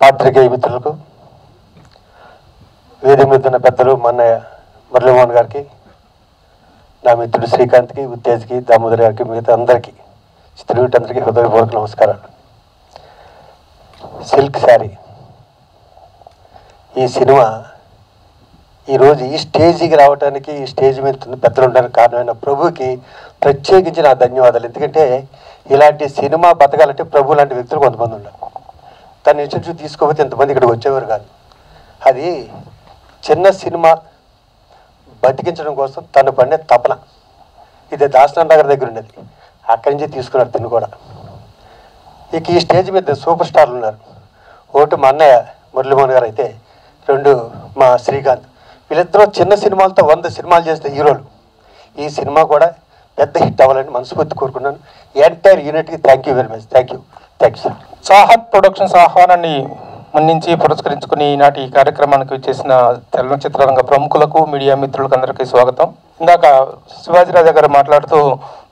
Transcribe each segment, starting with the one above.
పాత్రికేయ మిత్రులకు, వేదిక మీద ఉన్న పెద్దలు మా అన్నయ్య మురళీమోహన్ గారికి, నా మిత్రుడు శ్రీకాంత్కి, ఉత్తేజ్కి, దామోదర్ గారికి, మిగతా అందరికీ, చిత్రవీటందరికీ హృదయపూర్వక నమస్కారాలు. సిల్క్ శారీ ఈ సినిమా ఈరోజు ఈ స్టేజీకి రావడానికి, ఈ స్టేజ్ మీద పెద్దలు ఉండడానికి కారణమైన ప్రభుకి ప్రత్యేకించి నా ధన్యవాదాలు. ఎందుకంటే ఇలాంటి సినిమా బతకాలంటే ప్రభు లాంటి వ్యక్తులు కొంతమంది ఉన్నారు. తన ఇన్స్టిట్యూట్ తీసుకోకపోతే ఇంతమంది ఇక్కడికి వచ్చేవారు కాదు. అది చిన్న సినిమా బతికించడం కోసం తను పడిన తపన. ఇది దాసనాథ్ నగర్ దగ్గర ఉన్నది, అక్కడి నుంచి తీసుకున్నారు తిను కూడా. ఇక ఈ స్టేజ్ మీద సూపర్ స్టార్లు ఉన్నారు. ఒకటి మా అన్నయ్య మురళీమోహన్ గారు అయితే, రెండు మా శ్రీకాంత్. వీళ్ళిద్దరూ చిన్న సినిమాలతో 100 సినిమాలు చేసిన హీరోలు. ఈ సినిమా కూడా పెద్ద హిట్ అవ్వాలని మనస్ఫూర్తి కోరుకున్నాను. ఎంటైర్ యూనిట్కి thank you very much. Thank you sir. Chahat productions ఆహ్వానాన్ని మన్నించి పురస్కరించుకుని ఈనాటి ఈ కార్యక్రమానికి చేసిన చలనచిత్రరంగ ప్రముఖులకు, మీడియా మిత్రులకు అందరికీ స్వాగతం. ఇందాక శివాజీరాజా గారు మాట్లాడుతూ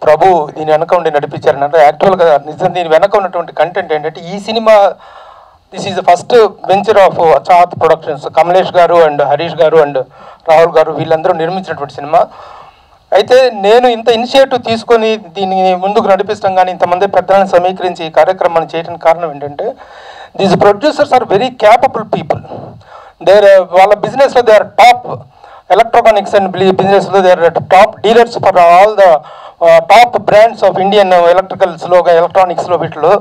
ప్రభు దీని వెనక ఉండి నడిపించారనంటే, యాక్చువల్గా నిజం దీని వెనక ఉన్నటువంటి కంటెంట్ ఏంటంటే, ఈ cinema this is the first venture of Chahat productions. Kamlesh గారు అండ్ హరీష్ గారు అండ్ రాహుల్ గారు వీళ్ళందరూ నిర్మించినటువంటి సినిమా. అయితే నేను ఇంత ఇనిషియేటివ్ తీసుకొని దీన్ని ముందుకు నడిపిస్తాం, కానీ ఇంతమంది పెద్దలను సమీకరించి ఈ కార్యక్రమాన్ని చేయడానికి కారణం ఏంటంటే, these producers are very capable people. వాళ్ళ బిజినెస్లో they are top electronics and బిజినెస్లో they are top dealers for all the top brands of Indian ఎలక్ట్రికల్స్లో, ఎలక్ట్రానిక్స్లో, వీటిలో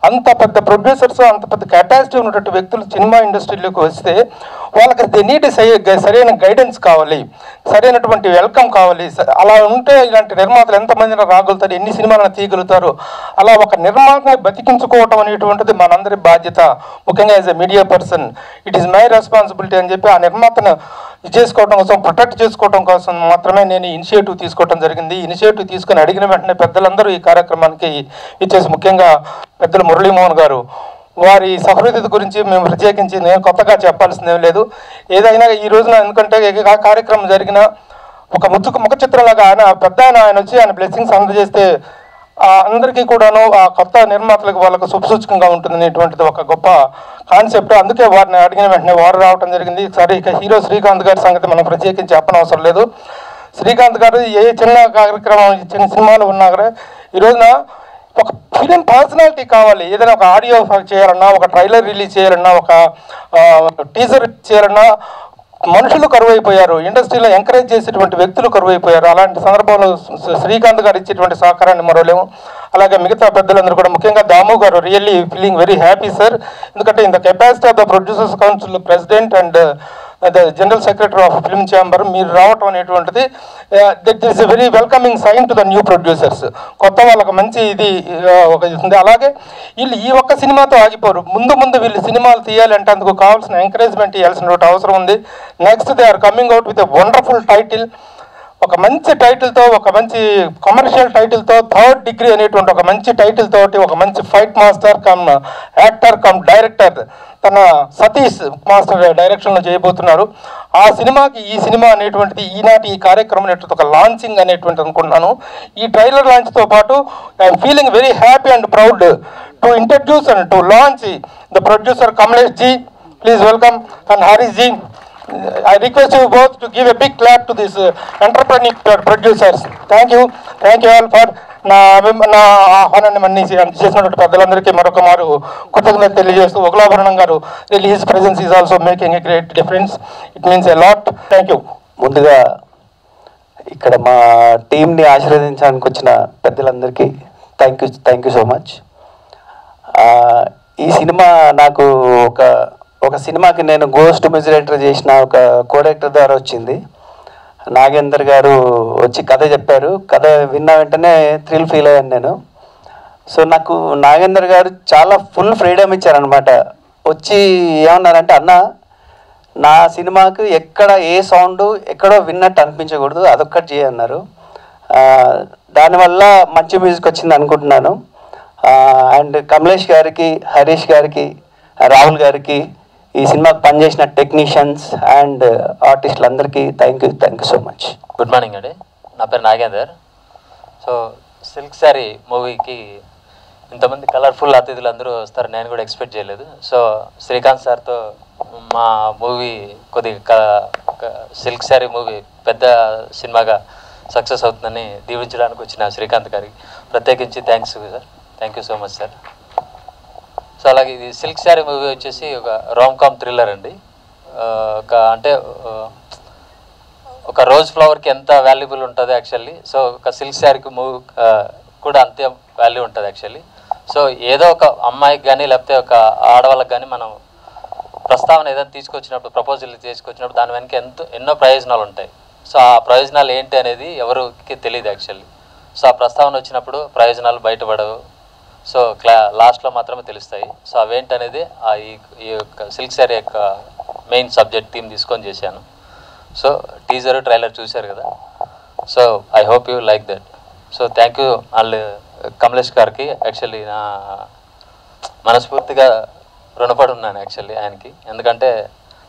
అంత పెద్ద ప్రొడ్యూసర్స్, అంత పెద్ద కెపాసిటీ ఉన్నటువంటి వ్యక్తులు సినిమా ఇండస్ట్రీలోకి వస్తే వాళ్ళకి దే నీడ్ సరైన గైడెన్స్ కావాలి, సరైనటువంటి వెల్కమ్ కావాలి. అలా ఉంటే ఇలాంటి నిర్మాతలు ఎంతమందిని రాగలుగుతారు, ఎన్ని సినిమాలను తీయగలుగుతారు. అలా ఒక నిర్మాతని బతికించుకోవటం అనేటువంటిది మనందరి బాధ్యత. ముఖ్యంగా as a media person it is my responsibility అని చెప్పి ఆ నిర్మాతను చేసుకోవడం కోసం, ప్రొటెక్ట్ చేసుకోవడం కోసం మాత్రమే నేను ఇనిషియేటివ్ తీసుకోవడం జరిగింది. ఇనిషియేటివ్ తీసుకుని అడిగిన వెంటనే పెద్దలందరూ ఈ కార్యక్రమానికి ఇచ్చేసి, ముఖ్యంగా పెద్దలు మురళీమోహన్ గారు, వారి సహృదయత గురించి మేము ప్రత్యేకించి నేను కొత్తగా చెప్పాల్సిందేం లేదు. ఏదైనా ఈ రోజున ఎందుకంటే ఆ కార్యక్రమం జరిగిన ఒక ముఖ చిత్రంలాగా ఆయన వచ్చి ఆయన బ్లెస్సింగ్స్ అందజేస్తే అందరికీ కూడాను ఆ కొత్త నిర్మాతలకు వాళ్ళకు శుభసూచకంగా ఉంటుంది అనేటువంటిది ఒక గొప్ప కాన్సెప్ట్. అందుకే వారిని అడిగిన వెంటనే వారు రావడం జరిగింది. సరే, ఇక హీరో శ్రీకాంత్ గారి సంగతి మనం ప్రత్యేకించి చెప్పనవసరం లేదు. శ్రీకాంత్ గారు ఏ చిన్న కార్యక్రమం, చిన్న సినిమాలు ఉన్నా కూడా ఈ రోజున ఒక ఫిలిం పర్సనాలిటీ కావాలి. ఏదైనా ఒక ఆడియో చేయాలన్నా, ఒక ట్రైలర్ రిలీజ్ చేయాలన్నా, ఒక టీజర్ చేయాలన్నా మనుషులు కరువైపోయారు. ఇండస్ట్రీలో ఎంకరేజ్ చేసేటువంటి వ్యక్తులు కరువైపోయారు. అలాంటి సందర్భంలో శ్రీకాంత్ గారు ఇచ్చేటువంటి సహకారాన్ని మరోలేము. అలాగే మిగతా పెద్దలందరూ కూడా, ముఖ్యంగా దాము గారు, really feeling very happy sir. ఎందుకంటే in the capacity of the producers council president and the general secretary of film chamber మీరు రావటం అనేటువంటిది that is a very welcoming sign to the new producers. కొత్త వాళ్ళకి మంచి ఇది ఒక ఉంది. అలాగే వీళ్ళు ఈ ఒక్క సినిమాతో ఆగిపోరు. ముందు వీళ్ళు సినిమాలు తీయాలంటే అందుకు కావాల్సిన ఎంకరేజ్మెంట్ ఇవ్వాల్సిన అవసరం ఉంది. Next they are coming out with a wonderful title. ఒక మంచి టైటిల్తో, ఒక మంచి కమర్షియల్ టైటిల్తో, 3rd డిగ్రీ అనేటువంటి ఒక మంచి టైటిల్ తోటి, ఒక మంచి fight master come actor come director తన సతీష్ మాస్టర్ డైరెక్షన్లో చేయబోతున్నారు. ఆ సినిమాకి ఈ సినిమా అనేటువంటిది ఈనాటి ఈ కార్యక్రమం అనేటువంటి ఒక లాంచింగ్ అనేటువంటి అనుకుంటున్నాను. ఈ ట్రైలర్ లాంచ్తో పాటు I'm feeling very happy and proud to introduce and to launch the producer Kamlesh ji. Please welcome. And Harish ji, I request you both to give a big clap to these entrepreneur producers. Thank you all for నా ఆహ్వానాన్ని మన్నించి చేసినటువంటి పెద్దలందరికీ మరొక మారు కృతజ్ఞత తెలియజేస్తూ, ఒకలాభరణం గారు, really his presence is also making a great difference. It means a lot. Thank you. ముందుగా ఇక్కడ మా టీంని ఆశీర్వదించడానికి వచ్చిన పెద్దలందరికీ థ్యాంక్ యూ సో మచ్. ఈ సినిమా నాకు ఒక సినిమాకి నేను గోస్ట్ మ్యూజిక్ చేసిన ఒక కోడైరెక్టర్ ద్వారా వచ్చింది. నాగేందర్ గారు వచ్చి కథ చెప్పారు. కథ విన్న వెంటనే థ్రిల్ ఫీల్ అయ్యాను నేను. సో నాకు నాగేందర్ గారు చాలా ఫుల్ ఫ్రీడమ్ ఇచ్చారనమాట. వచ్చి ఏమన్నారంటే, అన్న నా సినిమాకు ఎక్కడ ఏ సౌండ్ ఎక్కడో విన్నట్టు అనిపించకూడదు, అదొక్కటి చేయన్నారు. దానివల్ల మంచి మ్యూజిక్ వచ్చింది అనుకుంటున్నాను. అండ్ కమలేష్ గారికి, హరీష్ గారికి, రాహుల్ గారికి, ఈ సినిమాకి పనిచేసిన టెక్నీషియన్స్ అండ్ ఆర్టిస్టులు అందరికీ thank you so much. Good morning అండి. నా పేరు నాగేందర్. సో సిల్క్ శారీ మూవీకి ఇంతమంది కలర్ఫుల్ అతిథులు అందరూ వస్తారు నేను కూడా ఎక్స్పెక్ట్ చేయలేదు. సో శ్రీకాంత్ సార్తో మా మూవీ కొద్దిగా సిల్క్ శారీ మూవీ పెద్ద సినిమాగా సక్సెస్ అవుతుందని దీవించడానికి వచ్చిన శ్రీకాంత్ గారికి ప్రత్యేకించి thanks sir. Thank you so much sir. So అలాగే ఇది సిల్క్ శారీ మూవీ వచ్చేసి ఒక రామ్ కామ్ థ్రిల్లర్ అండి. ఒక రోజ్ ఫ్లవర్కి ఎంత వాల్యుబుల్ ఉంటుంది యాక్చువల్లీ, సో ఒక సిల్క్ శారీకి మూవీ కూడా అంతే వాల్యూ ఉంటుంది యాక్చువల్లీ. సో ఏదో ఒక అమ్మాయికి కానీ లేకపోతే ఒక ఆడవాళ్ళకి కానీ మనం ప్రస్తావన ఏదైనా తీసుకొచ్చినప్పుడు, ప్రపోజల్ తీసుకొచ్చినప్పుడు దాని వెనక ఎన్నో ప్రయోజనాలు ఉంటాయి. సో ఆ ప్రయోజనాలు ఏంటి అనేది ఎవరికి తెలియదు యాక్చువల్లీ. సో ఆ ప్రస్తావన వచ్చినప్పుడు ప్రయోజనాలు బయటపడవు, సో లాస్ట్లో మాత్రమే తెలుస్తాయి. సో అవేంటి అనేది ఈ యొక్క సిల్క్ శారీ యొక్క మెయిన్ సబ్జెక్ట్ థీమ్ తీసుకొని చేశాను. సో టీజర్ ట్రైలర్ చూశారు కదా, so I hope you like that. So thank you వాళ్ళు కమలేష్ గారికి యాక్చువల్లీ నా మనస్ఫూర్తిగా రుణపడి ఉన్నాను యాక్చువల్లీ ఆయనకి. ఎందుకంటే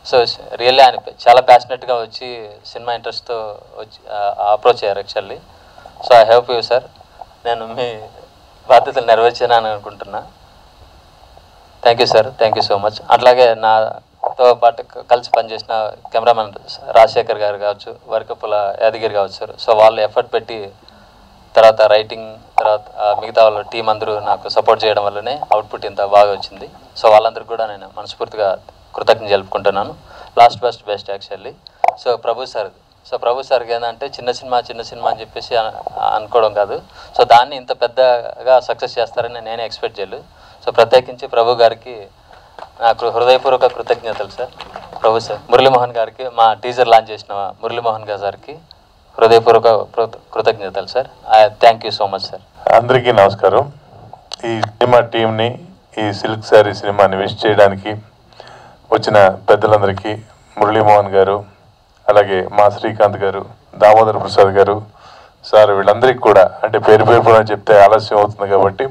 సో రియల్లీ ఆయన చాలా ప్యాషనెట్గా వచ్చి సినిమా ఇంట్రెస్ట్తో వచ్చి అప్రోచ్ అయ్యారు actually. So I hope you sir, నేను మీ బాధ్యతలు నెరవేర్చానని అనుకుంటున్నా. Thank you sir, thank you so much. అట్లాగే నాతో పాటు కలిసి పనిచేసిన కెమెరామెన్ రాజశేఖర్ గారు కావచ్చు, వరకపుల యాదగిరి కావచ్చు సార్. సో వాళ్ళు ఎఫర్ట్ పెట్టి తర్వాత రైటింగ్ తర్వాత మిగతా వాళ్ళ టీం అందరూ నాకు సపోర్ట్ చేయడం వల్లనే అవుట్పుట్ ఇంత బాగా వచ్చింది. సో వాళ్ళందరికీ కూడా నేను మనస్ఫూర్తిగా కృతజ్ఞత జరుపుకుంటున్నాను. Last best actually. So Prabhu సార్కి ఏంటంటే చిన్న సినిమా అని చెప్పేసి అనుకోవడం కాదు, సో దాన్ని ఇంత పెద్దగా సక్సెస్ చేస్తారని నేనే ఎక్స్పెక్ట్ చేయలేదు. సో ప్రత్యేకించి ప్రభు గారికి నాకు హృదయపూర్వక కృతజ్ఞతలు సార్. ప్రభు సార్, మురళీమోహన్ గారికి, మా టీజర్ లాంచ్ చేసిన మురళీమోహన్ గారికి హృదయపూర్వక కృతజ్ఞతలు sir. Thank you so much sir. అందరికీ నమస్కారం. ఈ సినిమా టీంని, ఈ సిల్క్ శారీ సినిమాని విష్ చేయడానికి వచ్చిన పెద్దలందరికీ, మురళీమోహన్ గారు, అలాగే మా శ్రీకాంత్ గారు, దామోదర్ ప్రసాద్ గారు సార్, వీళ్ళందరికీ కూడా, అంటే పేరు చెప్తే ఆలస్యం అవుతుంది కాబట్టి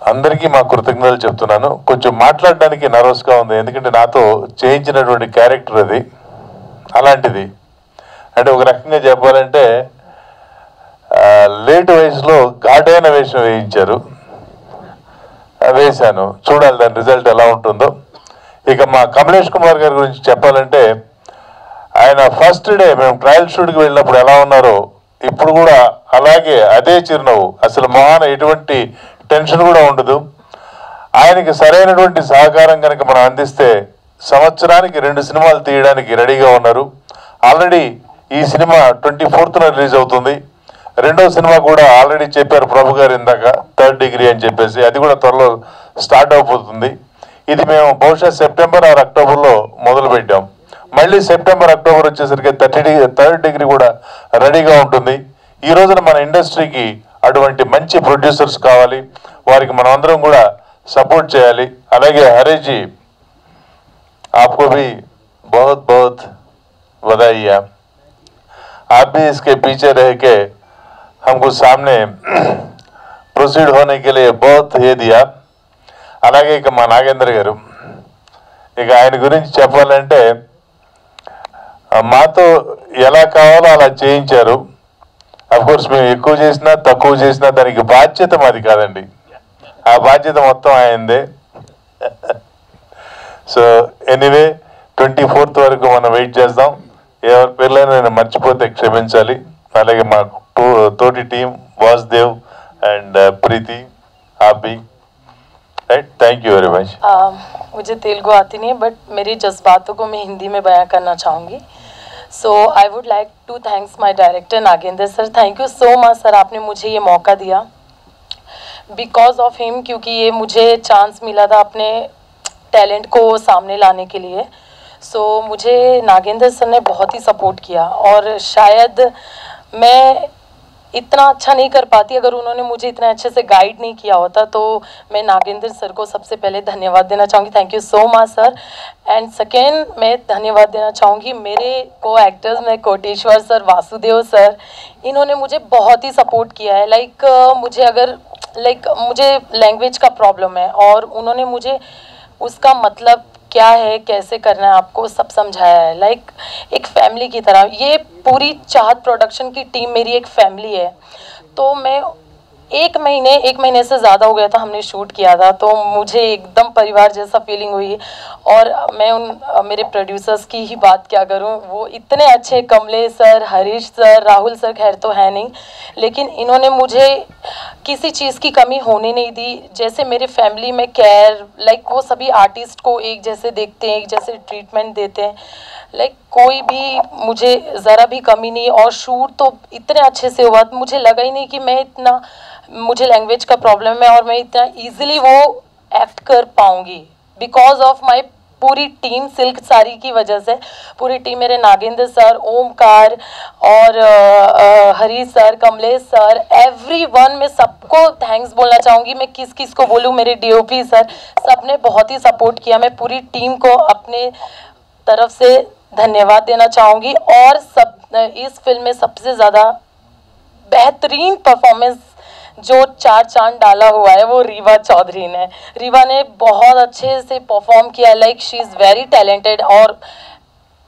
అందరికీ మా కృతజ్ఞతలు చెప్తున్నాను. కొంచెం మాట్లాడడానికి నర్వస్గా ఉంది, ఎందుకంటే నాతో చేయించినటువంటి క్యారెక్టర్ అది అలాంటిది. అంటే ఒక రకంగా చెప్పాలంటే లేట్ వయసులో ఘాటైన వేషం వేశాను. చూడాలి దాని రిజల్ట్ ఎలా ఉంటుందో. ఇక మా కమలేష్ కుమార్ గారి గురించి చెప్పాలంటే, ఆయన ఫస్ట్ డే మేము ట్రయల్ షూట్కి వెళ్ళినప్పుడు ఎలా ఉన్నారో ఇప్పుడు కూడా అలాగే, అదే చిరునవ్వు, అసలు మొహాన ఎటువంటి టెన్షన్ కూడా ఉండదు. ఆయనకి సరైనటువంటి సహకారం కనుక మనం అందిస్తే సంవత్సరానికి 2 సినిమాలు తీయడానికి రెడీగా ఉన్నారు. ఆల్రెడీ ఈ సినిమా 24న రిలీజ్ అవుతుంది. రెండో సినిమా కూడా ఆల్రెడీ చెప్పారు ప్రభు గారు ఇందాక, 3rd డిగ్రీ అని చెప్పేసి, అది కూడా త్వరలో స్టార్ట్ అయిపోతుంది. ఇది మేము బహుశా సెప్టెంబర్ ఆర్ అక్టోబర్లో మొదలు పెట్టాం. మళ్ళీ సెప్టెంబర్ అక్టోబర్ వచ్చేసరికి 3rd డిగ్రీ కూడా రెడీగా ఉంటుంది. ఈ రోజున మన ఇండస్ట్రీకి అటువంటి మంచి ప్రొడ్యూసర్స్ కావాలి, వారికి మనం అందరం కూడా సపోర్ట్ చేయాలి. అలాగే హరీష్ आपको भी बहुत बहुत बधाई है. आप भी इसके पीछे रह के हमको सामने प्रोसीड होने के लिए बहुत ये दिया. అలాగే ఇక మా నాగేంద్ర గారు, ఇక ఆయన గురించి చెప్పాలంటే మాతో ఎలా కావాలో అలా చేయించారు. అఫ్కోర్స్ మేము ఎక్కువ చేసినా తక్కువ చేసినా దానికి బాధ్యత మాది కాదండి, ఆ బాధ్యత మొత్తం ఆయనదే. సో ఎనీవే 24th వరకు మనం వెయిట్ చేద్దాం. ఎవరి పేర్లైనా నేను మర్చిపోతే క్షమించాలి. అలాగే మా తోటి టీం వాసుదేవ్ అండ్ ప్రీతి, ఆపి, right. Thank you very much. मुझे तेलुगु आती नहीं है, बट मेरी जज्बातों को मैं हिंदी में बयां करना चाहूँगी. So I would like to thanks my director Nagendra sir. Thank you so much sir, आपने मुझे ये मौका दिया. बिकॉज ऑफ हिम, क्योंकि ये मुझे चांस मिला था अपने टैलेंट को सामने लाने के लिए. सो मुझे नागेंद्र सर ने बहुत ही सपोर्ट किया, और शायद मैं इतना अच्छा नहीं कर पाती अगर उन्होंने मुझे इतना अच्छे से गाइड नहीं किया होता. तो मैं नागेंद्र सर को सबसे पहले धन्यवाद देना चाहूँगी. Thank you so much sir. And second मैं धन्यवाद देना चाहूँगी मेरे को एक्टर्स में कोटेश्वर सर, वासुदेव सर. इन्होंने मुझे बहुत ही सपोर्ट किया है. मुझे लैंग्वेज का प्रॉब्लम है, और उन्होंने मुझे उसका मतलब क्या है, कैसे करना है आपको, सब समझाया है. एक फैमिली की तरह. ये पूरी चाहत प्रोडक्शन की टीम मेरी एक फैमिली है. तो मैं एक महीने से ज़्यादा हो गया था हमने शूट किया था, तो मुझे एकदम परिवार जैसा फीलिंग हुई। और मैं मेरे प्रोड्यूसर्स की ही बात क्या करूं, वो इतने अच्छे, Kamlesh sir, Harish sir, Rahul sir खैर तो है नहीं, लेकिन इन्होंने मुझे किसी चीज़ की कमी होने नहीं दी। जैसे मेरे फैमिली में केयर, लाइक वो सभी आर्टिस्ट को एक जैसे देखते हैं, एक जैसे ट्रीटमेंट देते हैं, लाइक कोई भी मुझे ज़रा भी कमी नहीं। और शूट तो इतने अच्छे से हुआ, मुझे लगा ही नहीं कि मैं इतना, मुझे लैंग्वेज का प्रॉब्लम है और मैं इतना इजीली वो एक्ट कर पाऊंगी, बिकॉज ऑफ माय पूरी टीम, सिल्क साड़ी की वजह से पूरी टीम, मेरे नागेंद्र सर, ओमकार और Harish sir, Kamlesh sir, everyone, मैं सबको थैंक्स बोलना चाहूँगी। मैं किस किस को बोलूँ, मेरे डीओपी सर, सबने बहुत ही सपोर्ट किया। मैं पूरी टीम को अपने तरफ से धन्यवाद देना चाहूँगी। और सब इस फिल्म में सबसे ज़्यादा बेहतरीन परफॉर्मेंस जो 4 चांद डाला हुआ है वो रीवा चौधरी ने। रीवा ने बहुत अच्छे से परफॉर्म किया, like she is very talented. और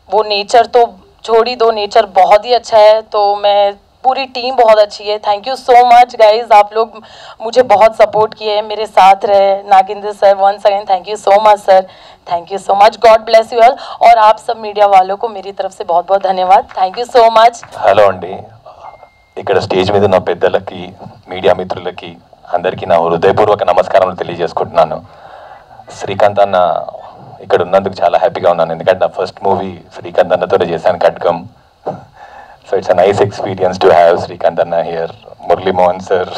वो नेचर तो छोड़ ही दो, नेचर बहुत ही अच्छा है। तो मैं, पूरी टीम बहुत अच्छी है। Thank you so much guys, आप लोग मुझे बहुत सपोर्ट किए, मेरे साथ रहे। Nagendra sir, once again thank you so much sir, thank you so much, God bless you all. और आप सब मीडिया वालों को मेरी तरफ से बहुत बहुत धन्यवाद, thank you so much. Hello అండి, ఇక్కడ స్టేజ్ మీద ఉన్న పెద్దలకి, మీడియా మిత్రులకి అందరికీ నా హృదయపూర్వక నమస్కారాలు తెలియజేసుకుంటున్నాను. శ్రీకాంత్ అన్న ఇక్కడ ఉన్నందుకు చాలా హ్యాపీగా ఉన్నాను, ఎందుకంటే నా ఫస్ట్ మూవీ శ్రీకాంత్ అన్నతో చేశాను, ఖడ్గం. So it's a nice experience to have Srikanth అన్న హియర్, మురళీ మోహన్ సార్,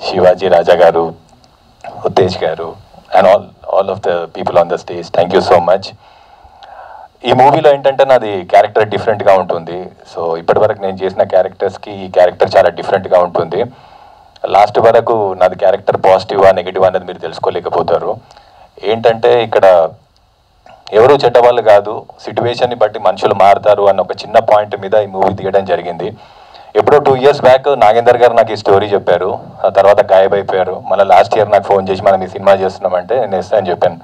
శివాజీ రాజా గారు, ఉత్తేజ్ గారు, and all of the people on the stage, thank you so much. ఈ మూవీలో ఏంటంటే నాది క్యారెక్టర్ డిఫరెంట్గా ఉంటుంది. సో ఇప్పటివరకు నేను చేసిన క్యారెక్టర్స్కి ఈ క్యారెక్టర్ చాలా డిఫరెంట్గా ఉంటుంది. లాస్ట్ వరకు నాది క్యారెక్టర్ పాజిటివా నెగిటివా అనేది మీరు తెలుసుకోలేకపోతారు. ఏంటంటే ఇక్కడ ఎవరు చెడ్డవాళ్ళు కాదు, సిచ్యువేషన్ని బట్టి మనుషులు మారుతారు అన్న ఒక చిన్న పాయింట్ మీద ఈ మూవీ తీయడం జరిగింది. ఎప్పుడో 2 years బ్యాక్ నాగేందర్ గారు నాకు ఈ స్టోరీ చెప్పారు, ఆ తర్వాత గాయబైపోయారు. మళ్ళీ లాస్ట్ ఇయర్ నాకు ఫోన్ చేసి మనం ఈ సినిమా చేస్తున్నామంటే నేను ఎస్ అని చెప్పాను.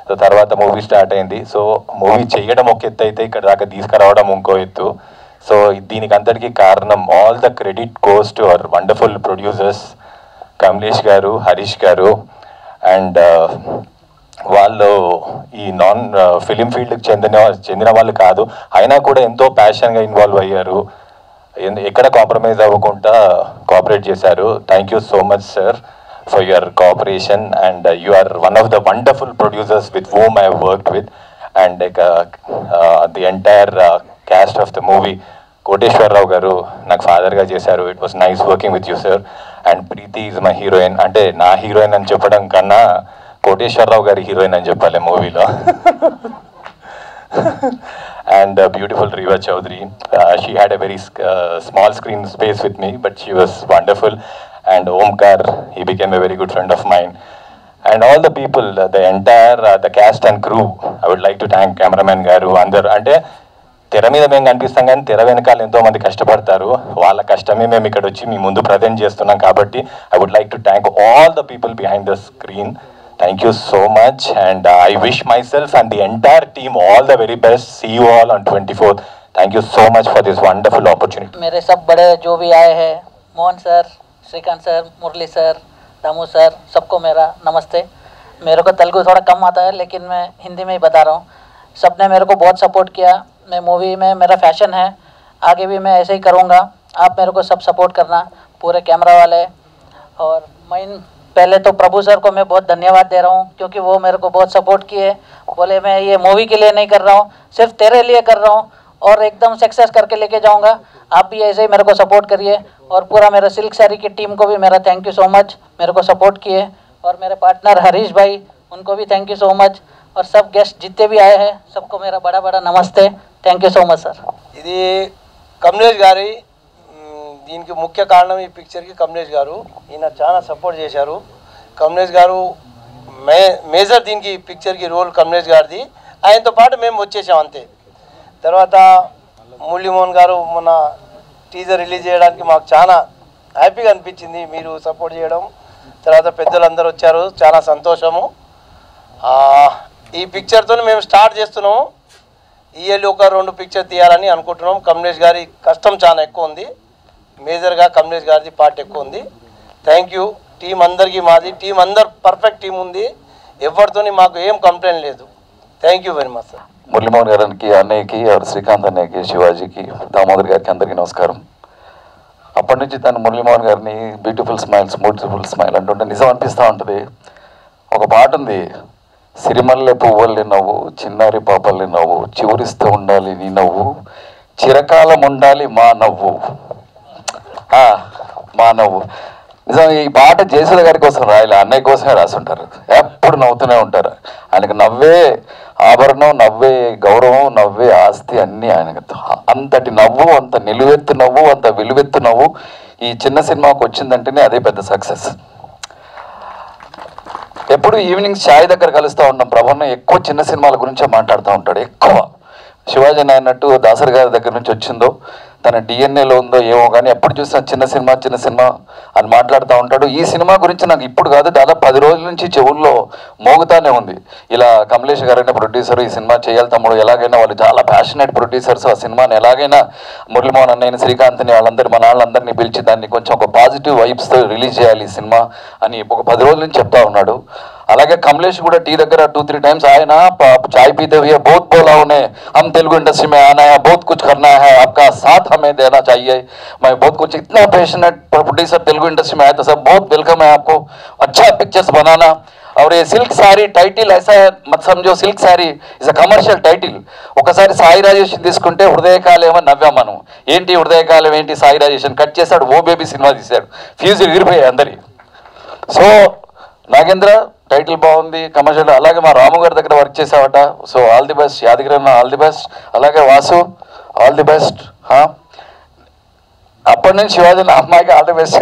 సో తర్వాత మూవీ స్టార్ట్ అయింది. సో మూవీ చేయడం ఒక ఎత్తు అయితే ఇక్కడ దాకా తీసుకురావడం ఇంకో ఎత్తు. సో దీనికి అంతటికీ కారణం, all the credit goes to our wonderful producers Kamlesh గారు, హరీష్ గారు. అండ్ వాళ్ళు ఈ నాన్ ఫిలిం ఫీల్డ్కి చెందిన వాళ్ళు కాదు, అయినా కూడా ఎంతో ప్యాషన్గా ఇన్వాల్వ్ అయ్యారు, ఎక్కడ కాంప్రమైజ్ అవ్వకుండా కోఆపరేట్ చేశారు. Thank you so much sir for your cooperation, and you are one of the wonderful producers with whom I have worked with, and the entire cast of the movie. Koteswar Rao గారు నాకు ఫాదర్గా చేశారు. It was nice working with you sir. And Preethi is my heroine. అంటే నా heroine అని చెప్పడం కన్నా కోటేశ్వర్ రావు గారి హీరోయిన్ అని చెప్పాలి మూవీలో. And beautiful Riva Chaudhary, she had a very small screen space with me, but she was wonderful. And Omkar, he became a very good friend of mine. And all the people, the entire the cast and crew, I would like to thank cameraman garu, andaru. Ante తెర మీద మేము కనిపిస్తాం కానీ తెర వెనకాల ఎంతో మంది కష్టపడతారు, వాళ్ళ కష్టమే మేము ఇక్కడ వచ్చి మీ ముందు ప్రజెంట్ చేస్తున్నాం. కాబట్టి I would like to thank all the people behind the screen. Thank you so much, and I wish myself and the entire team all the very best. See you all on 24th. Thank you so much for this wonderful opportunity. मेरे सब बड़े जो भी आए हैं, Mohan sir, Shrikant sir, मुरली sir, Damu sir, सबको मेरा नमस्ते. मेरे को तेलुगु थोड़ा कम आता है, लेकिन मैं हिंदी में ही बता रहा हूँ. सब ने मेरे को बहुत सपोर्ट किया. मैं मूवी में, मेरा फैशन है, आगे भी मैं ऐसे ही करूँगा. आप मेरे को सब सपोर्ट करना, पूरे कैमरा वाले. और मैं पहले तो प्रभु सर को मैं बहुत धन्यवाद दे रहा हूँ, क्योंकि वो मेरे को बहुत सपोर्ट किए. बोले मैं ये मूवी के लिए नहीं कर रहा हूँ, सिर्फ तेरे लिए कर रहा हूँ और एकदम सक्सेस करके लेके जाऊँगा. आप भी ऐसे ही मेरे को सपोर्ट करिए. और पूरा मेरा सिल्क साड़ी की टीम को भी मेरा थैंक यू सो मच, मेरे को सपोर्ट किए. और मेरे पार्टनर हरीश भाई, उनको भी थैंक यू सो मच. और सब गेस्ट जितने भी आए हैं, सबको मेरा बड़ा बड़ा नमस्ते. Thank you so much sir. ఇది కమలేష్ గారి, దీనికి ముఖ్య కారణం ఈ పిక్చర్కి కమలేష్ గారు. ఈయన చాలా సపోర్ట్ చేశారు. కమలేష్ గారు మేజర్ దీనికి పిక్చర్కి రోల్ కమలేష్ గారిది. ఆయనతో పాటు మేము వచ్చేసాం అంతే. తర్వాత మురళీమోహన్ గారు మొన్న టీజర్ రిలీజ్ చేయడానికి మాకు చాలా హ్యాపీగా అనిపించింది, మీరు సపోర్ట్ చేయడం. తర్వాత పెద్దలందరూ వచ్చారు, చాలా సంతోషము. ఈ పిక్చర్తో మేము స్టార్ట్ చేస్తున్నాము. ఇయర్లీ ఒక 2 పిక్చర్ తీయాలని అనుకుంటున్నాం. కమలేష్ గారి కష్టం చాలా ఎక్కువ ఉంది, మేజర్గా కమలేష్ గారిది పార్ట్ ఎక్కువ ఉంది. Thank you. టీం అందరికీ మాది టీం అందరు పర్ఫెక్ట్ టీం ఉంది, ఎవరితోని మాకు ఏం కంప్లైంట్ లేదు. Thank you very much sir. Muralimohan గారికి, అన్నయ్యకి, శ్రీకాంత్ అన్నయ్యకి, శివాజీకి, దామోదర్ గారికి అందరికీ నమస్కారం. అప్పటి నుంచి తను మురళీమోహన్ గారిని బ్యూటిఫుల్ స్మైల్ అంటుంటే నిజం అనిపిస్తూ ఉంటుంది. ఒక పాట ఉంది, సిరిమల్లె పువ్వుల్ని నవ్వు, చిన్నారి పాపల్ని నవ్వు, చివురిస్తూ ఉండాలి నీ నవ్వు, చిరకాలం ఉండాలి మా నవ్వు. మా నవ్వు నిజం. ఈ పాట జయసుధ గారి కోసం రాయాలి, అన్నయ్య కోసమే రాసుంటారు. ఎప్పుడు నవ్వుతూనే ఉంటారు. ఆయనకు నవ్వే ఆభరణం, నవ్వే గౌరవం, నవ్వే ఆస్తి అన్నీ ఆయనకు. అంతటి నవ్వు, అంత నిలువెత్తు నవ్వు, అంత విలువెత్తు నవ్వు ఈ చిన్న సినిమాకు వచ్చిందంటేనే అదే పెద్ద సక్సెస్. ఎప్పుడు ఈవినింగ్ ఛాయ్ దగ్గర కలుస్తూ ఉంటాం. ప్రభన్న ఎక్కువ చిన్న సినిమాల గురించే మాట్లాడుతూ ఉంటాడు. ఎక్కువ శివాజీ అన్నట్టు దాసరి గారి దగ్గర నుంచి వచ్చిందో తన డిఎన్ఏలో ఉందో ఏమో కానీ ఎప్పుడు చూసినా చిన్న సినిమా అని మాట్లాడుతూ ఉంటాడు. ఈ సినిమా గురించి నాకు ఇప్పుడు కాదు, దాదాపు 10 రోజుల నుంచి చెవుల్లో మోగుతానే ఉంది. ఇలా కమలేష్ గారైన ప్రొడ్యూసర్ ఈ సినిమా చేయాలి తమ్ముడు, ఎలాగైనా వాళ్ళు చాలా ప్యాషనేట్ ప్రొడ్యూసర్స్, ఆ సినిమాని ఎలాగైనా మురళీమోహన్ అన్నయ్యని, శ్రీకాంత్ని, వాళ్ళందరి మన వాళ్ళందరినీ పిలిచి దాన్ని కొంచెం ఒక పాజిటివ్ వైబ్స్తో రిలీజ్ చేయాలి ఈ సినిమా అని ఒక 10 రోజుల నుంచి చెప్తా ఉన్నాడు. అలాగే కమలేష్ కూడా టీ దగ్గర 2-3 टाइम्स ఆయన చాయ్ పీతే हुए बहुत बोला उन्हें, हम तेलुगु इंडस्ट्री में आना है, बहुत कुछ करना है, आपका साथ हमें देना चाहिए. मैं बहुत कुछ इतना पैशनेट प्रोड्यूसर तेलुगु इंडस्ट्री में आया था, सब बहुत वेलकम है आपको, अच्छा पिक्चर्स बनाना. और ये సిల్క్ సారీ టైటిల్ ऐसा मत समझो, silk sorry is a commercial title. ఒకసారి సాయి రాజేష్ తీసుకుంటే హృదయకాలేమో నవ్వాం మనం. ఏంటి హృదయకాలం ఏంటి, సాయి రాజేష్ కట్ చేశాడు, ఓ బేబీ సినిమా తీశాడు, ఫ్యూజ్ ఎగిరిపోయాయి అందరి. సో నాగేంద్ర టైటిల్ బాగుంది, కమర్షియల్. అలాగే మా రాము గారి దగ్గర వర్క్ చేసావట, so all the best. Yadagiri అన్న ఆల్ ది బెస్ట్. అలాగే వాసు ఆల్ ది బెస్ట్. అప్పటి నుంచి శివాజీ నా అమ్మాయికి ఆల్ ది బెస్ట్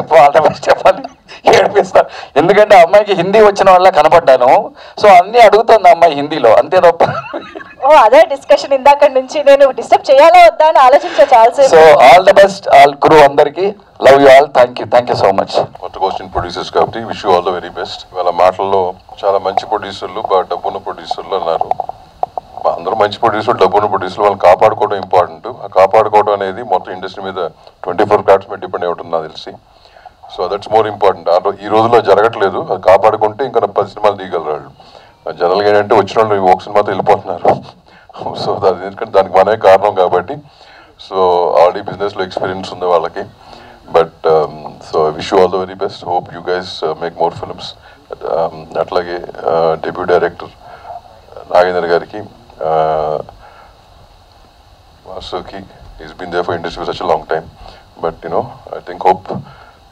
చెప్పాలి ఏడిపిస్తాను. ఎందుకంటే అమ్మాయికి హిందీ వచ్చిన వాళ్ళ కనపడ్డాను, సో అన్నీ అడుగుతుంది అమ్మాయి హిందీలో, అంతే తప్ప. అదే డిస్కషన్ ఇందాక నుంచి నేను డిస్టర్బ్ చేయాలా వద్దా అని ఆలోచించా చాలాసేపు. So all the best all crew అందరికి. Love you all. Thank you so much. కొత్త క్వశ్చన్ ప్రొడ్యూసర్స్ కాబట్టి wish you all the very best. వాళ్ళ మాటల్లో చాలా మంచి ప్రొడ్యూసర్లు, బాగా డబ్బున్న ప్రొడ్యూసర్లు అన్నారు. అందరూ మంచి ప్రొడ్యూసర్, డబ్బున్న ప్రొడ్యూసర్లు, వాళ్ళని కాపాడుకోవడం ఇంపార్టెంట్. ఆ కాపాడుకోవడం అనేది మొత్తం ఇండస్ట్రీ మీద 24 క్రాఫ్ట్స్ మీద డిపెండ్ అయి ఉంటుంది నాకు తెలిసి. So that's more important. ఈ రోజుల్లో జరగట్లేదు, అది కాపాడుకుంటే ఇంకా 10 సినిమాలు తీయగలరు వాళ్ళు. జనరల్గా ఏంటంటే వచ్చిన వాళ్ళు ఒక సినిమాతో వెళ్ళిపోతున్నారు. సో అది ఎందుకంటే దానికి మనమే కారణం కాబట్టి. సో ఆల్రెడీ బిజినెస్లో ఎక్స్పీరియన్స్ ఉంది వాళ్ళకి. But so wish you all the very best. Hope you guys make more films. అట్లాగే డెబ్యూ డైరెక్టర్ నాగేంద్ర గారికి, Vasuki, is been there for industry for such a long time. But I think hope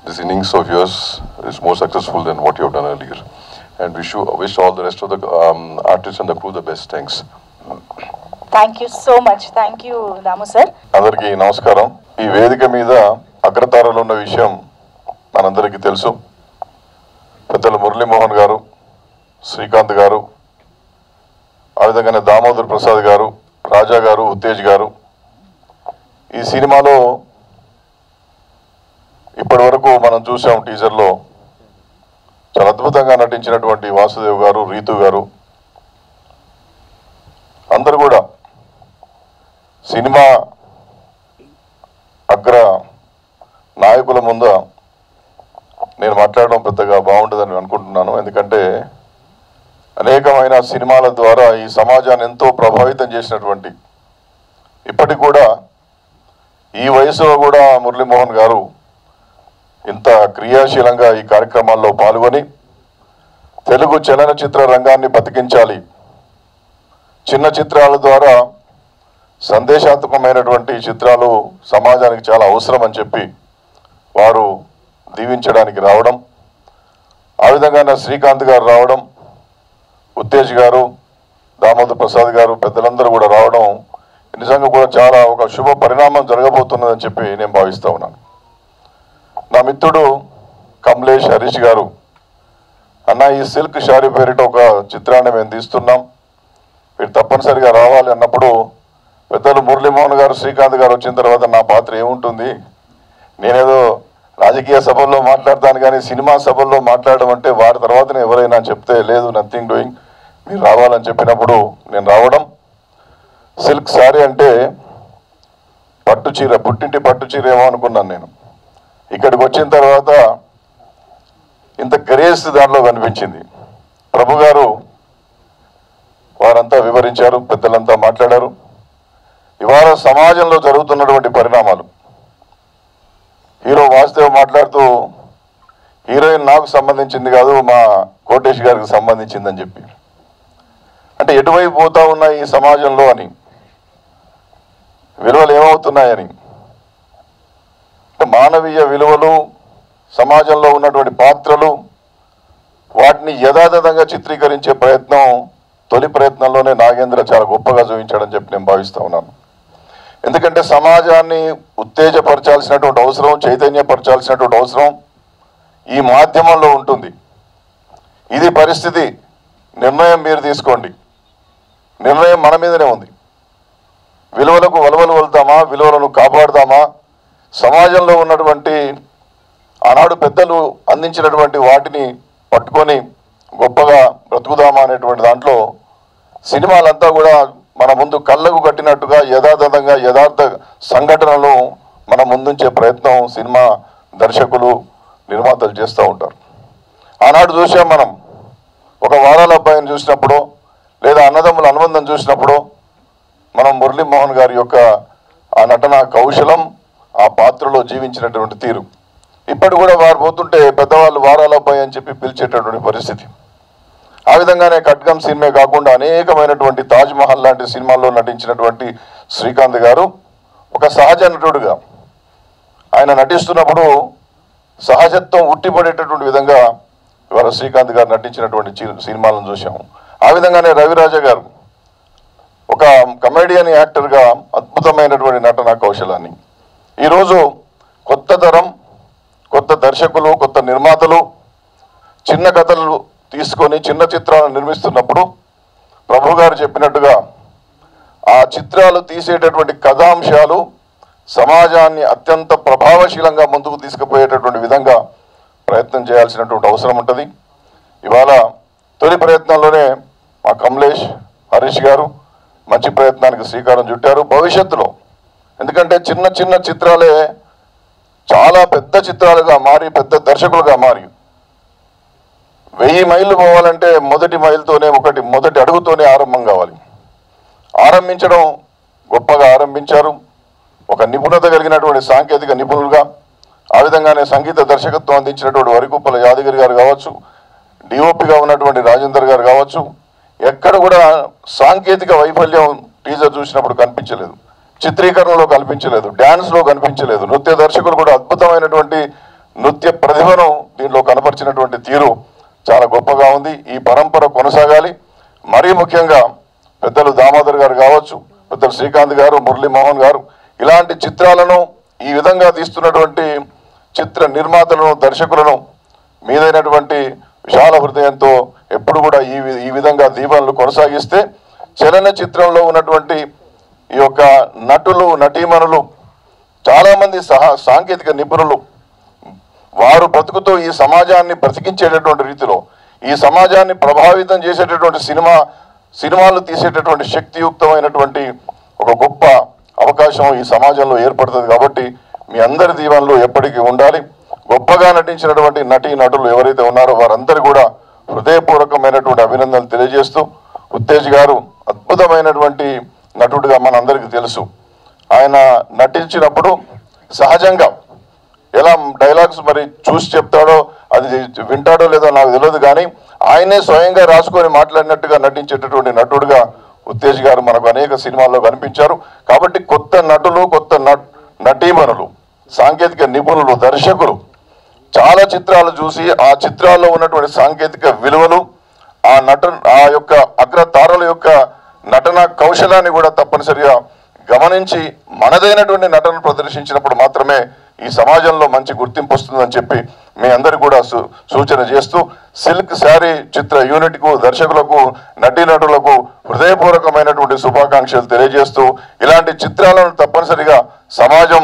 this innings of yours is more successful than what you have done earlier. And wish all the rest of the artists and the crew the best. Thanks. Thank you so much. Thank you Ramu sir. అందరికీ నమస్కారం. ఈ వేదిక మీద అగ్రతారలు ఉన్న విషయం మనందరికీ తెలుసు. పెద్దలు మురళీమోహన్ గారు, శ్రీకాంత్ గారు, ఆ విధంగానే దామోదర్ ప్రసాద్ గారు, రాజా గారు, ఉత్తేజ్ గారు. ఈ సినిమాలో ఇప్పటి వరకు మనం చూసాం టీజర్లో చాలా అద్భుతంగా నటించినటువంటి వాసుదేవ్ గారు, రీతు గారు అందరూ కూడా సినిమా అగ్ర నాయకుల ముందు నేను మాట్లాడడం పెద్దగా బాగుంటుందని అనుకుంటున్నాను. ఎందుకంటే అనేకమైన సినిమాల ద్వారా ఈ సమాజాన్ని ఎంతో ప్రభావితం చేసినటువంటి, ఇప్పటికి కూడా ఈ వయసులో కూడా మురళీమోహన్ గారు ఇంత క్రియాశీలంగా ఈ కార్యక్రమాల్లో పాల్గొని తెలుగు చలనచిత్ర రంగాన్ని బతికించాలి, చిన్న చిత్రాల ద్వారా సందేశాత్మకమైనటువంటి చిత్రాలు సమాజానికి చాలా అవసరం అని చెప్పి వారు దీవించడానికి రావడం, ఆ విధంగా శ్రీకాంత్ గారు రావడం, ఉత్తేజ్ గారు, దామోదర్ ప్రసాద్ గారు, పెద్దలందరూ కూడా రావడం నిజంగా కూడా చాలా ఒక శుభ పరిణామం జరగబోతున్నదని చెప్పి నేను భావిస్తూ ఉన్నాను. నా మిత్రుడు కమలేష్, హరీష్ గారు, అన్న ఈ సిల్క్ శారీ పేరిట ఒక చిత్రాన్ని మేము తీస్తున్నాం, మీరు తప్పనిసరిగా రావాలి అన్నప్పుడు పెద్దలు మురళీమోహన్ గారు, శ్రీకాంత్ గారు వచ్చిన తర్వాత నా పాత్ర ఏముంటుంది, నేనేదో రాజకీయ సభల్లో మాట్లాడతాను కానీ సినిమా సభల్లో మాట్లాడడం అంటే వారి తర్వాతనే ఎవరైనా చెప్తే లేదు, నథింగ్ డూయింగ్, మీరు రావాలని చెప్పినప్పుడు నేను రావడం. సిల్క్ శారీ అంటే పట్టు చీర, పుట్టింటి పట్టు చీర ఏమో అనుకున్నాను నేను. ఇక్కడికి వచ్చిన తర్వాత ఇంత గ్రేస్ దాంట్లో కనిపించింది. ప్రభు గారు వారంతా వివరించారు, పెద్దలంతా మాట్లాడారు. ఇవాళ సమాజంలో జరుగుతున్నటువంటి పరిణామాలు, హీరో వాసుదేవ్ మాట్లాడుతూ హీరోయిన్ నాకు సంబంధించింది కాదు, మా కోటేష్ గారికి సంబంధించిందని చెప్పి, అంటే ఎటువైపు పోతా ఉన్నాయి ఈ సమాజంలో అని, విలువలు ఏమవుతున్నాయని, మానవీయ విలువలు, సమాజంలో ఉన్నటువంటి పాత్రలు, వాటిని యథాతథంగా చిత్రీకరించే ప్రయత్నం తొలి ప్రయత్నంలోనే నాగేంద్ర చాలా గొప్పగా చూపించాడని చెప్పి నేను భావిస్తూ ఉన్నాను. ఎందుకంటే సమాజాన్ని ఉత్తేజపరచాల్సినటువంటి అవసరం, చైతన్యపరచాల్సినటువంటి అవసరం ఈ మాధ్యమంలో ఉంటుంది. ఇది పరిస్థితి. నిర్ణయం మీరు తీసుకోండి. నిర్ణయం మన మీదనే ఉంది. విలువలకు వలవలు వెళ్తామా, విలువలను కాపాడుదామా, సమాజంలో ఉన్నటువంటి ఆనాడు పెద్దలు అందించినటువంటి వాటిని పట్టుకొని గొప్పగా బ్రతుకుదామా అనేటువంటి దాంట్లో సినిమాలంతా కూడా మన ముందు కళ్ళకు కట్టినట్టుగా యథాతథంగా యథార్థ సంఘటనలు మన ముందుంచే ప్రయత్నం సినిమా దర్శకులు, నిర్మాతలు చేస్తూ ఉంటారు. ఆనాడు చూసాం మనం, ఒక వారాల అబ్బాయిని చూసినప్పుడు లేదా అన్నదమ్ముల అనుబంధం చూసినప్పుడు మనం మురళీమోహన్ గారి యొక్క ఆ నటన కౌశలం, ఆ పాత్రలో జీవించినటువంటి తీరు, ఇప్పటి కూడా వారు పోతుంటే పెద్దవాళ్ళు వారాల అబ్బాయి అని చెప్పి పిలిచేటటువంటి పరిస్థితి. ఆ విధంగానే ఖడ్గం సినిమా కాకుండా అనేకమైనటువంటి తాజ్ మహల్ లాంటి సినిమాల్లో నటించినటువంటి శ్రీకాంత్ గారు ఒక సహజ నటుడుగా ఆయన నటిస్తున్నప్పుడు సహజత్వం ఉట్టిపడేటటువంటి విధంగా ఇవాళ శ్రీకాంత్ గారు నటించినటువంటి సినిమాలను చూసాము. ఆ విధంగానే రవిరాజ గారు ఒక కమెడియన్ యాక్టర్గా అద్భుతమైనటువంటి నటన కౌశలాన్ని, ఈరోజు కొత్త తరం, కొత్త దర్శకులు, కొత్త నిర్మాతలు చిన్న కథలు తీసుకొని చిన్న చిత్రాలను నిర్మిస్తున్నప్పుడు ప్రభు గారు చెప్పినట్టుగా ఆ చిత్రాలు తీసేటటువంటి కథాంశాలు సమాజాన్ని అత్యంత ప్రభావశీలంగా ముందుకు తీసుకుపోయేటటువంటి విధంగా ప్రయత్నం చేయాల్సినటువంటి అవసరం ఉంటుంది. ఇవాళ తొలి ప్రయత్నంలోనే మా కమలేష్, హరీష్ గారు మంచి ప్రయత్నానికి శ్రీకారం చుట్టారు. భవిష్యత్తులో ఎందుకంటే చిన్న చిన్న చిత్రాలే చాలా పెద్ద చిత్రాలుగా మారి, పెద్ద దర్శకులుగా మారి 1000 మైళ్ళు పోవాలంటే మొదటి మైలుతోనే, మొదటి అడుగుతోనే ఆరంభం కావాలి. ఆరంభించడం గొప్పగా ఆరంభించారు. ఒక నిపుణత కలిగినటువంటి సాంకేతిక నిపుణులుగా, ఆ విధంగానే సంగీత దర్శకత్వం అందించినటువంటి వరికుప్పల యాదగిరి గారు కావచ్చు, డిఓపిగా ఉన్నటువంటి రాజేందర్ గారు కావచ్చు, ఎక్కడ కూడా సాంకేతిక వైఫల్యం టీజర్ చూసినప్పుడు కనిపించలేదు, చిత్రీకరణలో కనిపించలేదు, డ్యాన్స్లో కనిపించలేదు. నృత్య దర్శకులు కూడా అద్భుతమైనటువంటి నృత్య ప్రతిభను దీనిలో కనపరిచినటువంటి తీరు చాలా గొప్పగా ఉంది. ఈ పరంపర కొనసాగాలి. మరీ ముఖ్యంగా పెద్దలు దామోదర్ గారు కావచ్చు, పెద్దలు శ్రీకాంత్ గారు, మురళీమోహన్ గారు ఇలాంటి చిత్రాలను ఈ విధంగా తీస్తున్నటువంటి చిత్ర నిర్మాతలను, దర్శకులను మీదైనటువంటి విశాల హృదయంతో ఎప్పుడు కూడా ఈ విధంగా దీవెనలు కొనసాగిస్తే చలన చిత్రంలో ఉన్నటువంటి ఈ యొక్క నటులు, నటీమణులు, చాలామంది సాంకేతిక నిపుణులు వారు బతుకుతూ ఈ సమాజాన్ని బ్రతికించేటటువంటి రీతిలో, ఈ సమాజాన్ని ప్రభావితం చేసేటటువంటి సినిమాలు తీసేటటువంటి శక్తియుక్తమైనటువంటి ఒక గొప్ప అవకాశం ఈ సమాజంలో ఏర్పడుతుంది. కాబట్టి మీ అందరి దీవెనలు ఎప్పటికీ ఉండాలి. గొప్పగా నటించినటువంటి నటీ నటులు ఎవరైతే ఉన్నారో వారందరూ కూడా హృదయపూర్వకమైనటువంటి అభినందనలు తెలియజేస్తూ, ఉత్తేజ్ గారు అద్భుతమైనటువంటి నటుడిగా మనందరికీ తెలుసు. ఆయన నటించినప్పుడు సహజంగా ఎలా డైలాగ్స్ మరి చూసి చెప్తాడో, అది వింటాడో లేదో నాకు తెలియదు, కానీ ఆయనే స్వయంగా రాసుకొని మాట్లాడినట్టుగా నటించేటటువంటి నటుడుగా ఉత్తేజ్ గారు మనకు అనేక సినిమాల్లో కనిపించారు. కాబట్టి కొత్త నటులు, కొత్త నటీమణులు, సాంకేతిక నిపుణులు, దర్శకులు చాలా చిత్రాలు చూసి ఆ చిత్రాల్లో ఉన్నటువంటి సాంకేతిక విలువలు, ఆ యొక్క అగ్రతారల యొక్క నటన కౌశలాన్ని కూడా తప్పనిసరిగా గమనించి మనదైనటువంటి నటన ప్రదర్శించినప్పుడు మాత్రమే ఈ సమాజంలో మంచి గుర్తింపు వస్తుందని చెప్పి మీ అందరికీ కూడా సూచన చేస్తూ, సిల్క్ శారీ చిత్ర యూనిట్కు, దర్శకులకు, నటీనటులకు హృదయపూర్వకమైనటువంటి శుభాకాంక్షలు తెలియజేస్తూ, ఇలాంటి చిత్రాలను తప్పనిసరిగా సమాజం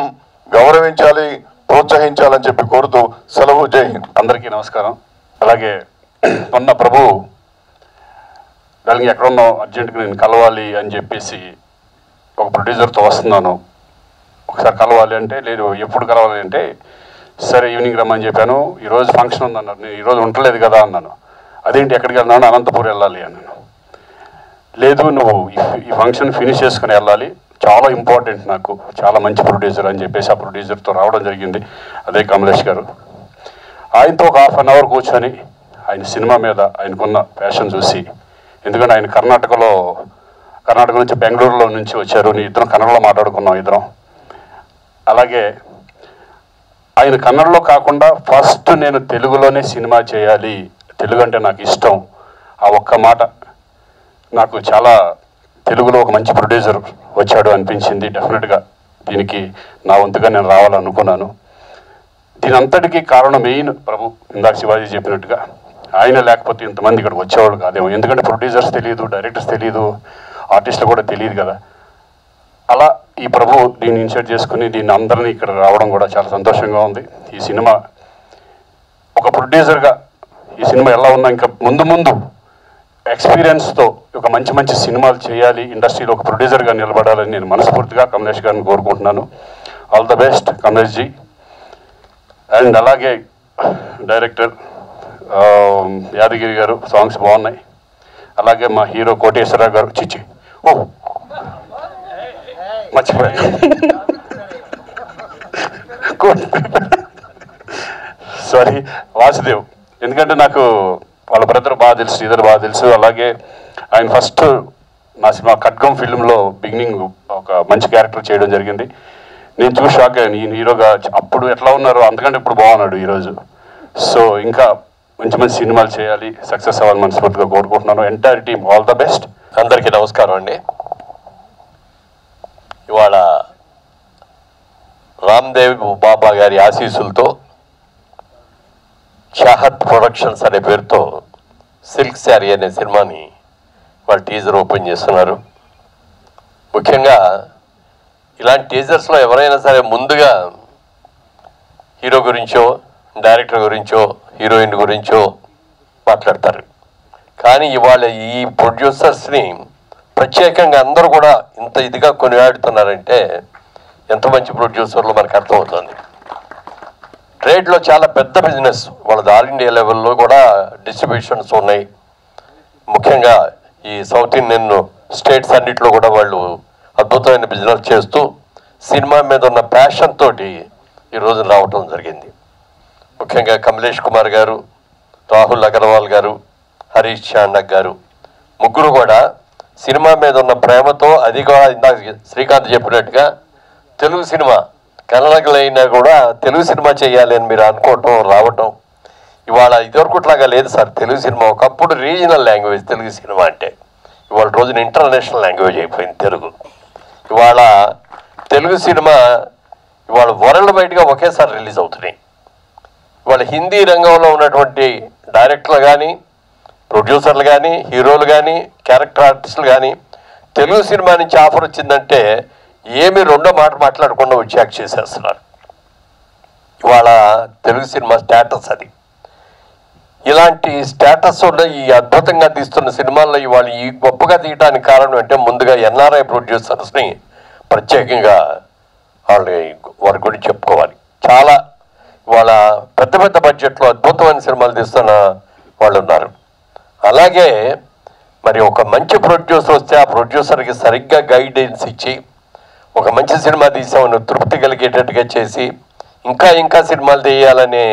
గౌరవించాలి, ప్రోత్సహించాలని చెప్పి కోరుతూ సెలవు. జై హింద్. అందరికీ నమస్కారం. అలాగే మొన్న ప్రభు దానికి ఎక్కడున్నో అర్జెంటుగా నేను కలవాలి అని చెప్పేసి ఒక ప్రొడ్యూసర్తో వస్తున్నాను, ఒకసారి కలవాలి అంటే, లేదు ఎప్పుడు కలవాలి అంటే సరే ఈవినింగ్ రమ్మని చెప్పాను. ఈరోజు ఫంక్షన్ ఉందన్నారు. నేను ఈరోజు ఉండలేదు కదా అన్నాను. అదేంటి ఎక్కడికి వెళ్తున్నాను? అనంతపూర్ వెళ్ళాలి అన్నాను. లేదు, నువ్వు ఈ ఫంక్షన్ ఫినిష్ చేసుకుని వెళ్ళాలి, చాలా ఇంపార్టెంట్, నాకు చాలా మంచి ప్రొడ్యూసర్ అని చెప్పేసి ఆ ప్రొడ్యూసర్తో రావడం జరిగింది. అదే కమలేష్ గారు. ఆయనతో ఒక హాఫ్ అన్ అవర్ కూర్చొని ఆయన సినిమా మీద ఆయనకున్న ప్యాషన్ చూసి, ఎందుకంటే ఆయన కర్ణాటక నుంచి బెంగళూరులో నుంచి వచ్చారు. ఇద్దరం కన్నడలో మాట్లాడుకున్నాం ఇద్దరం. అలాగే ఆయన కన్నడలో కాకుండా ఫస్ట్ నేను తెలుగులోనే సినిమా చేయాలి, తెలుగు అంటే నాకు ఇష్టం, ఆ ఒక్క మాట నాకు చాలా, తెలుగులో ఒక మంచి ప్రొడ్యూసర్ వచ్చాడు అనిపించింది. డెఫినెట్గా దీనికి నా వంతుగా నేను రావాలనుకున్నాను. దీని అంతటికీ కారణం మెయిన్ ప్రభు. ఇందాక శివాజీ చెప్పినట్టుగా ఆయన లేకపోతే ఇంతమంది ఇక్కడికి వచ్చేవాళ్ళు కాదేమో. ఎందుకంటే ప్రొడ్యూసర్స్ తెలియదు, డైరెక్టర్స్ తెలియదు, ఆర్టిస్టులు కూడా తెలియదు కదా. అలా ఈ ప్రభు దీన్ని ఇన్షర్ట్ చేసుకుని దీన్ని అందరినీ ఇక్కడ రావడం కూడా చాలా సంతోషంగా ఉంది. ఈ సినిమా ఒక ప్రొడ్యూసర్గా ఈ సినిమా ఎలా ఉన్నా ఇంకా ముందు ఎక్స్పీరియన్స్తో ఒక మంచి సినిమాలు చేయాలి, ఇండస్ట్రీలో ఒక ప్రొడ్యూసర్గా నిలబడాలని నేను మనస్ఫూర్తిగా కమలేష్ గారిని కోరుకుంటున్నాను. All the best Kamlesh ji. And అలాగే డైరెక్టర్ యాదగిరి గారు, సాంగ్స్ బాగున్నాయి. అలాగే మా హీరో కోటేశ్వరరావు గారు, చిచ్చి మర్చిపోయాను, సారీ, వాసుదేవ్. ఎందుకంటే నాకు వాళ్ళ బ్రదర్ బాగా తెలుసు, శ్రీధర్ బాగా తెలుసు. అలాగే ఆయన ఫస్ట్ నా సినిమా ఖడ్గం ఫిల్మ్లో బిగినింగ్ ఒక మంచి క్యారెక్టర్ చేయడం జరిగింది. నేను చూసి షాక్ అయ్యాను, ఈయన హీరోగా అప్పుడు ఎట్లా ఉన్నారో అంతకంటే ఇప్పుడు బాగున్నాడు ఈరోజు. సో ఇంకా మంచి సినిమాలు చేయాలి, సక్సెస్ అవ్వాలని మనస్ఫూర్తిగా కోరుకుంటున్నాను. Entire team all the best. అందరికీ నమస్కారం అండి. ఇవాళ రామ్దేవ్ బాబా గారి ఆశీస్సులతో చాహత్ ప్రొడక్షన్స్ అనే పేరుతో సిల్క్ శారీ అనే సినిమాని వాళ్ళ టీజర్ ఓపెన్ చేస్తున్నారు. ముఖ్యంగా ఇలాంటి టీజర్స్లో ఎవరైనా సరే ముందుగా హీరో గురించో, డైరెక్టర్ గురించో, హీరోయిన్ గురించో మాట్లాడతారు. కానీ ఇవాళ ఈ ప్రొడ్యూసర్స్ని ప్రత్యేకంగా అందరూ కూడా ఇంత ఇదిగా కొనియాడుతున్నారంటే ఎంత మంచి ప్రొడ్యూసర్లు మనకు అర్థమవుతుంది. ట్రేడ్లో చాలా పెద్ద బిజినెస్ వాళ్ళది, ఆల్ ఇండియా లెవెల్లో కూడా డిస్ట్రిబ్యూషన్స్ ఉన్నాయి. ముఖ్యంగా ఈ సౌత్ ఇండియన్ స్టేట్స్ అన్నింటిలో కూడా వాళ్ళు అద్భుతమైన బిజినెస్ చేస్తూ సినిమా మీద ఉన్న ప్యాషన్ తోటి ఈరోజు రావటం జరిగింది. ముఖ్యంగా కమలేష్ కుమార్ గారు, రాహుల్ అగర్వాల్ గారు, హరీష్ చాండక్ గారు ముగ్గురు కూడా సినిమా మీద ఉన్న ప్రేమతో, అది కూడా ఇందాక శ్రీకాంత్ చెప్పినట్టుగా తెలుగు సినిమా కన్నడలైనా కూడా తెలుగు సినిమా చేయాలి అని మీరు అనుకోవటం, రావటం. ఇవాళ ఇదివరకుట్లాగా లేదు సార్. తెలుగు సినిమా ఒకప్పుడు రీజనల్ లాంగ్వేజ్ తెలుగు సినిమా అంటే, ఇవాళ రోజున ఇంటర్నేషనల్ లాంగ్వేజ్ అయిపోయింది తెలుగు. ఇవాళ తెలుగు సినిమా ఇవాళ వరల్డ్ వైడ్గా ఒకేసారి రిలీజ్ అవుతున్నాయి. ఇవాళ హిందీ రంగంలో ఉన్నటువంటి డైరెక్టర్లు కానీ, ప్రొడ్యూసర్లు కానీ, హీరోలు కానీ, క్యారెక్టర్ ఆర్టిస్టులు కానీ తెలుగు సినిమా నుంచి ఆఫర్ వచ్చిందంటే ఏమి రెండో మాట మాట్లాడకుండా వచ్చి యాక్ట్ చేసేస్తున్నారు. ఇవాళ తెలుగు సినిమా స్టేటస్ అది. ఇలాంటి స్టేటస్ ఉన్న ఈ అద్భుతంగా తీస్తున్న సినిమాల్లో ఇవాళ ఈ గొప్పగా తీయడానికి కారణం అంటే ముందుగా ఎన్ఆర్ఐ ప్రొడ్యూసర్స్ని ప్రత్యేకంగా వారి గురించి చెప్పుకోవాలి. చాలా ఇవాళ పెద్ద బడ్జెట్లో అద్భుతమైన సినిమాలు తీస్తున్న వాళ్ళు ఉన్నారు. అలాగే మరి ఒక మంచి ప్రొడ్యూసర్ వస్తే ఆ ప్రొడ్యూసర్కి సరిగ్గా గైడెన్స్ ఇచ్చి ఒక మంచి సినిమా తీసామని తృప్తి కలిగేటట్టుగా చేసి ఇంకా సినిమాలు తీయాలనే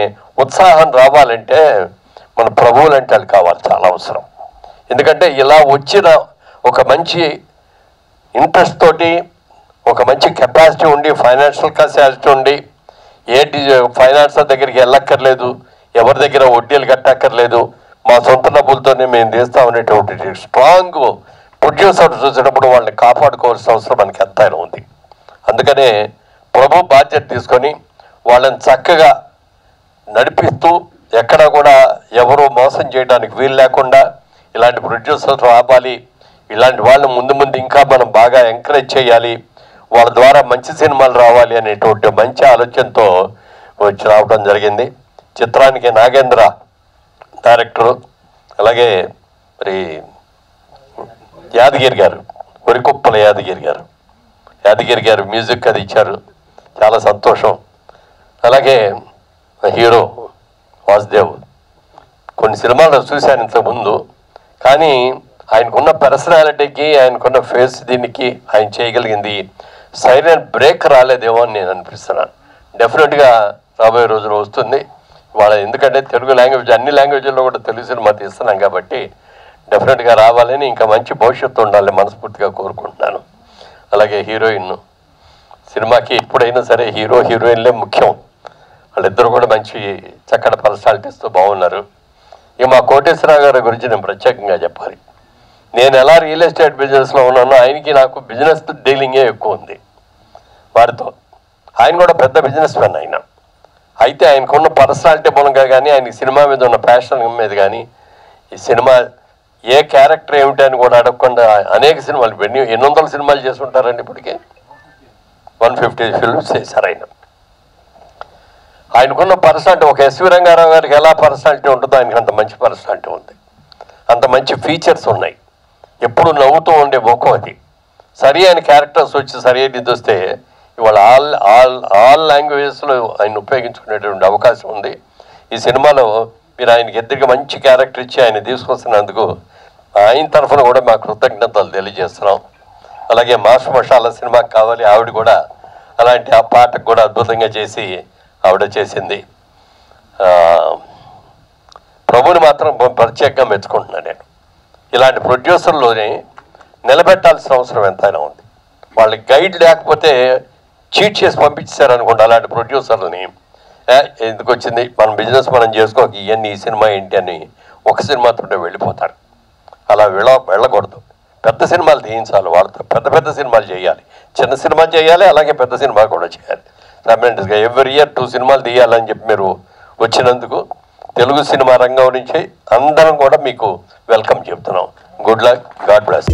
ఉత్సాహం రావాలంటే మన ప్రభువులు అంటే అది కావాలి, చాలా అవసరం. ఎందుకంటే ఇలా వచ్చిన ఒక మంచి ఇంట్రెస్ట్ తోటి, ఒక మంచి కెపాసిటీ ఉండి, ఫైనాన్షియల్ కెపాసిటీ ఉండి, ఫైనాన్సర్ దగ్గరికి వెళ్ళక్కర్లేదు, ఎవరి దగ్గర వడ్డీలు కట్టక్కర్లేదు, మా సొంత డబ్బులతోనే మేము తీస్తామనేటువంటి స్ట్రాంగ్ ప్రొడ్యూసర్ చూసినప్పుడు వాళ్ళని కాపాడుకోవాల్సిన అవసరం మనకి ఎంతైనా ఉంది. అందుకనే ప్రభు బాధ్యత తీసుకొని వాళ్ళని చక్కగా నడిపిస్తూ ఎక్కడ కూడా ఎవరో మోసం చేయడానికి వీలు లేకుండా ఇలాంటి ప్రొడ్యూసర్స్ రావాలి, ఇలాంటి వాళ్ళు ముందు ఇంకా మనం బాగా ఎంకరేజ్ చేయాలి, వాళ్ళ ద్వారా మంచి సినిమాలు రావాలి అనేటువంటి మంచి ఆలోచనతో వచ్చి రావడం జరిగింది. చిత్రానికి నాగేంద్ర డైరెక్టరు, అలాగే మరి యాదగిరి గారు, వరికుప్పల యాదగిరి గారు మ్యూజిక్ అది ఇచ్చారు, చాలా సంతోషం. అలాగే హీరో వాసుదేవ్ కొన్ని సినిమాల్లో చూశాను ఇంతకుముందు, కానీ ఆయనకున్న పర్సనాలిటీకి ఆయనకున్న ఫేస్ దీనికి ఆయన చేయగలిగింది సైలెంట్ బ్రేక్ రాలేదేమో అని నేను అనిపిస్తున్నాను. డెఫినెట్గా రాబోయే రోజులు వస్తుంది వాళ్ళ, ఎందుకంటే తెలుగు లాంగ్వేజ్ అన్ని లాంగ్వేజ్ల్లో కూడా తెలుగు సినిమా తీస్తున్నాం కాబట్టి డెఫినెట్గా రావాలని, ఇంకా మంచి భవిష్యత్తు ఉండాలని మనస్ఫూర్తిగా కోరుకుంటున్నాను. అలాగే హీరోయిన్ సినిమాకి ఎప్పుడైనా సరే హీరో హీరోయిన్లే ముఖ్యం. వాళ్ళిద్దరు కూడా మంచి చక్కటి పర్సనాలిటీస్తో బాగున్నారు. ఇక మా కోటేశ్వరరావు గారి గురించి నేను ప్రత్యేకంగా చెప్పాలి. నేను ఎలా రియల్ ఎస్టేట్ బిజినెస్లో ఉన్నానో ఆయనకి నాకు బిజినెస్ డీలింగే ఎక్కువ ఉంది వారితో. ఆయన కూడా పెద్ద బిజినెస్ మ్యాన్ ఆయన. అయితే ఆయనకున్న పర్సనాలిటీ మూలంగా కానీ ఆయనకి సినిమా మీద ఉన్న ప్యాషన్ మీద కానీ ఈ సినిమా ఏ క్యారెక్టర్ ఏమిటి అని కూడా అడగకుండా అనేక సినిమాలు 800 సినిమాలు చేసి ఉంటారండి ఇప్పటికే. 150 ఫిల్మ్స్ చేశారు ఆయన. ఆయనకున్న పర్సనాలిటీ ఒక ఎస్వి రంగారావు గారికి ఎలా పర్సనాలిటీ ఉంటుందో ఆయనకి అంత మంచి పర్సనాలిటీ ఉంది, అంత మంచి ఫీచర్స్ ఉన్నాయి. ఎప్పుడు నవ్వుతూ ఉండే ముఖం అది. సరి అయిన క్యారెక్టర్స్ వచ్చి సరి అయినది వస్తే ఇవాళ ఆల్ లాంగ్వేజెస్లో ఆయన ఉపయోగించుకునేటువంటి అవకాశం ఉంది. ఈ సినిమాలో మీరు ఆయనకి ఎదురుగా మంచి క్యారెక్టర్ ఇచ్చి ఆయన తీసుకొస్తున్నందుకు ఆయన తరఫున కూడా మా కృతజ్ఞతలు తెలియజేస్తున్నాం. అలాగే మాస్ మషాలా సినిమాకి కావాలి ఆవిడ కూడా అలాంటి ఆ పాటకు కూడా అద్భుతంగా చేసి ఆవిడ చేసింది. ప్రభుని మాత్రం ప్రత్యేకంగా మెచ్చుకుంటున్నాను నేను. ఇలాంటి ప్రొడ్యూసర్లోనే నిలబెట్టాల్సిన అవసరం ఎంతైనా ఉంది. వాళ్ళకి గైడ్ లేకపోతే చీట్ చేసి పంపించారు అనుకోండి అలాంటి ప్రొడ్యూసర్లని. ఎందుకు వచ్చింది మన బిజినెస్ మనం చేసుకోక ఇవన్నీ ఈ సినిమా ఏంటి అని ఒక సినిమాతో వెళ్ళిపోతారు. అలా వెళ్ళకూడదు. పెద్ద సినిమాలు తీయించాలి, వాళ్ళతో పెద్ద సినిమాలు చేయాలి, చిన్న సినిమా చేయాలి, అలాగే పెద్ద సినిమా కూడా చేయాలి. సైమల్టేనియస్గా ఎవ్రీ ఇయర్ 2 సినిమాలు తీయాలని చెప్పి మీరు వచ్చినందుకు తెలుగు సినిమా రంగం నుంచి అందరం కూడా మీకు వెల్కమ్ చెప్తున్నాం. Good luck, God bless.